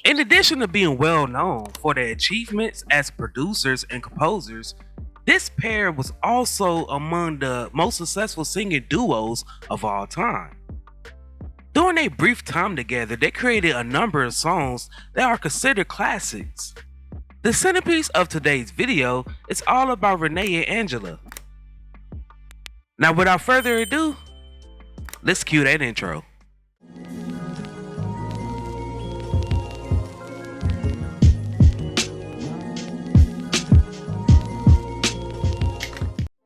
In addition to being well known for their achievements as producers and composers, this pair was also among the most successful singing duos of all time. During a brief time together, they created a number of songs that are considered classics. The centerpiece of today's video is all about Rene and Angela. Now without further ado, let's cue that intro.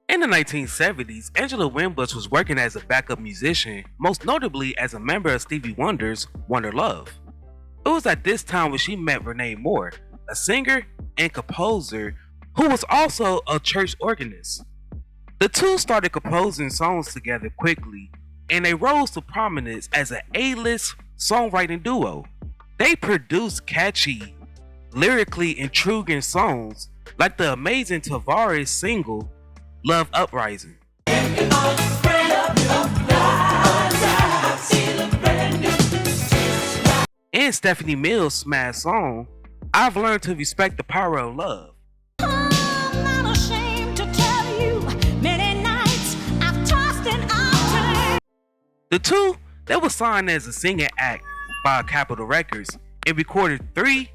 In the 1970s, Angela Winbush was working as a backup musician, most notably as a member of Stevie Wonder's Wonder Love. It was at this time when she met Rene Moore, a singer and composer who was also a church organist. The two started composing songs together quickly, and they rose to prominence as an A-list songwriting duo. They produced catchy, lyrically intriguing songs like the amazing Tavares single, Love Uprising. And Stephanie Mills' smash song, I've Learned to Respect the Power of Love. I'm not ashamed to tell you, many nights I've tossed and I've turned. The two, they were signed as a singing act by Capitol Records and recorded 3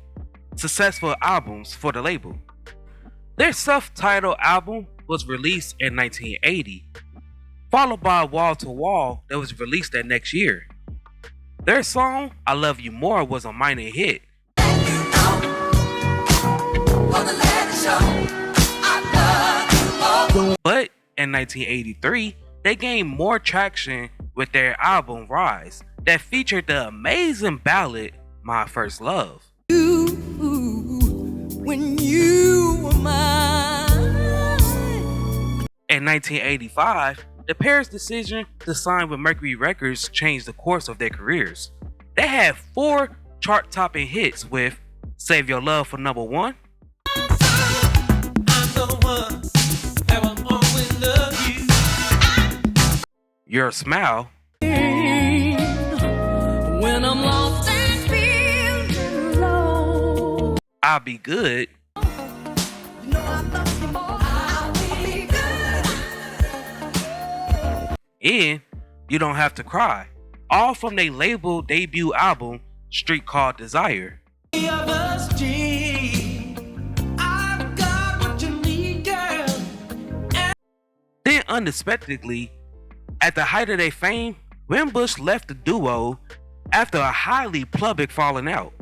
successful albums for the label. Their self-titled album was released in 1980, followed by Wall to Wall that was released that next year. Their song, I Love You More, was a minor hit. But in 1983, they gained more traction with their album Rise that featured the amazing ballad My First Love. When you were mine. In 1985, the pair's decision to sign with Mercury Records changed the course of their careers. They had 4 chart-topping hits with Save Your Love for number 1, I'm the one that will always love you. Your Smile, When I'm lost and feeling low. I'll Be Good, You know I love you more. I'll be good. and You Don't Have to Cry, all from their label debut album Street Called Desire. I've got what you need, girl. Then unexpectedly, at the height of their fame, Winbush left the duo after a highly public falling out.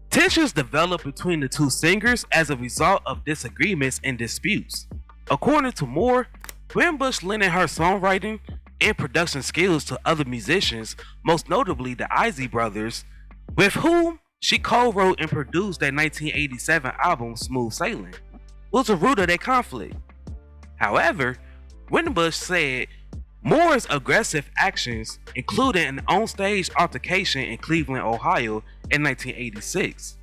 Tensions developed between the two singers as a result of disagreements and disputes. According to Moore, Winbush lended her songwriting and production skills to other musicians, most notably the Isley Brothers, with whom she co-wrote and produced their 1987 album Smooth Sailing, was the root of their conflict. However, Winbush said Moore's aggressive actions included an onstage altercation in Cleveland, Ohio in 1986,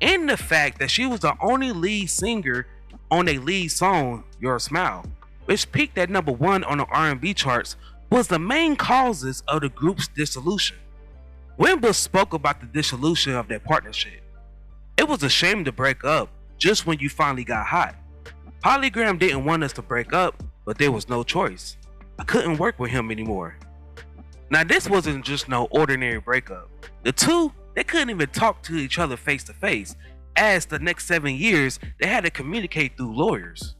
and the fact that she was the only lead singer on a lead song, Your Smile, which peaked at number 1 on the R&B charts, was the main causes of the group's dissolution. Winbush spoke about the dissolution of their partnership. It was a shame to break up just when you finally got hot. Polygram didn't want us to break up, but there was no choice. I couldn't work with him anymore. Now this wasn't just no ordinary breakup. The two, they couldn't even talk to each other face to face, as the next 7 years they had to communicate through lawyers.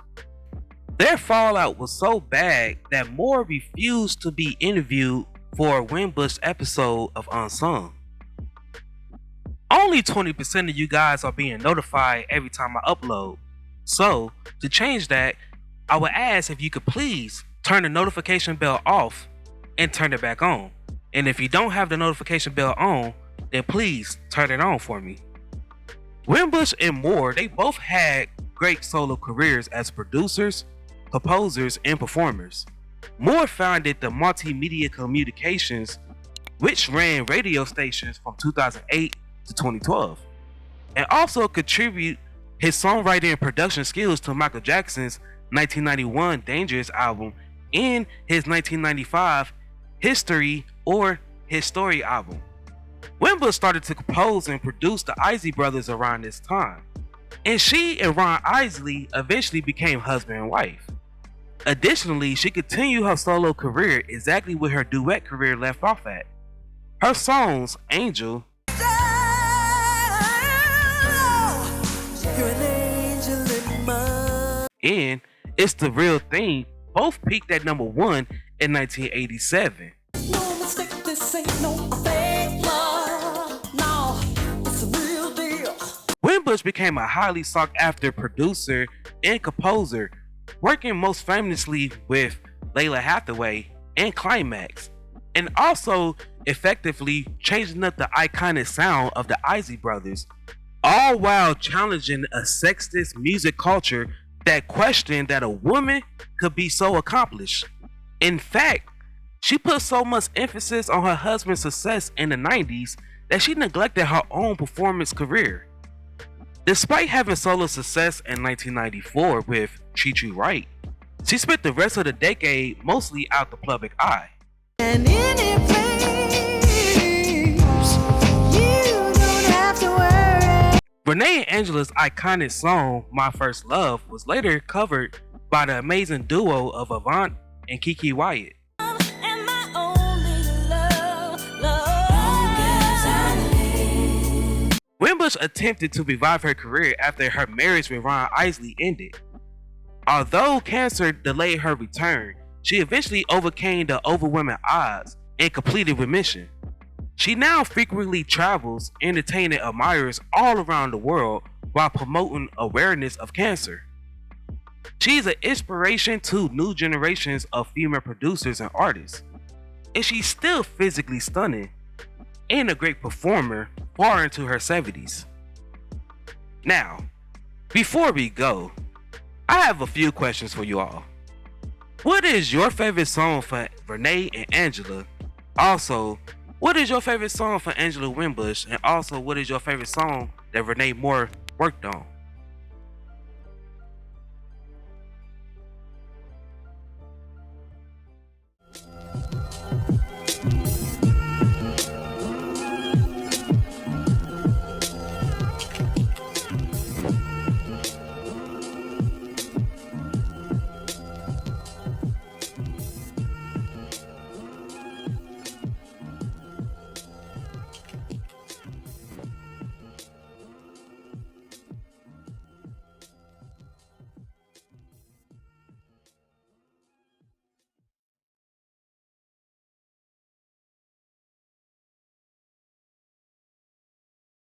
Their fallout was so bad that Moore refused to be interviewed for a Winbush episode of UNSUNG. Only 20% of you guys are being notified every time I upload. So, to change that, I would ask if you could please turn the notification bell off and turn it back on. And if you don't have the notification bell on, then please turn it on for me. Winbush and Moore, they both had great solo careers as producers, composers, and performers. Moore founded the Multimedia Communications, which ran radio stations from 2008 to 2012, and also contributed his songwriting and production skills to Michael Jackson's 1991 Dangerous album and his 1995 History or His Story album. Wimbush started to compose and produce the Isley Brothers around this time, and she and Ron Isley eventually became husband and wife. Additionally, she continued her solo career exactly where her duet career left off at. Her songs, Angel and It's the Real Thing, both peaked at #1 in 1987. No mistake, this ain't no fake love. No, it's a real deal. Wimbush became a highly sought after producer and composer, working most famously with Layla Hathaway and Climax, and also effectively changing up the iconic sound of the Isley Brothers, all while challenging a sexist music culture that questioned that a woman could be so accomplished. In fact, she put so much emphasis on her husband's success in the 90s that she neglected her own performance career. Despite having solo success in 1994 with Treat You Right, she spent the rest of the decade mostly out the public eye. And any place, you don't have to worry. Rene and Angela's iconic song My First Love was later covered by the amazing duo of Avant and Kiki Wyatt. And my only love. Wimbush attempted to revive her career after her marriage with Ron Isley ended. Although cancer delayed her return, she eventually overcame the overwhelming odds and completed remission. She now frequently travels, entertaining admirers all around the world while promoting awareness of cancer. She's an inspiration to new generations of female producers and artists, and she's still physically stunning and a great performer far into her 70s. Now, before we go, I have a few questions for you all. What is your favorite song for Rene and Angela? Also, what is your favorite song for Angela Wimbush? And also, what is your favorite song that Rene Moore worked on?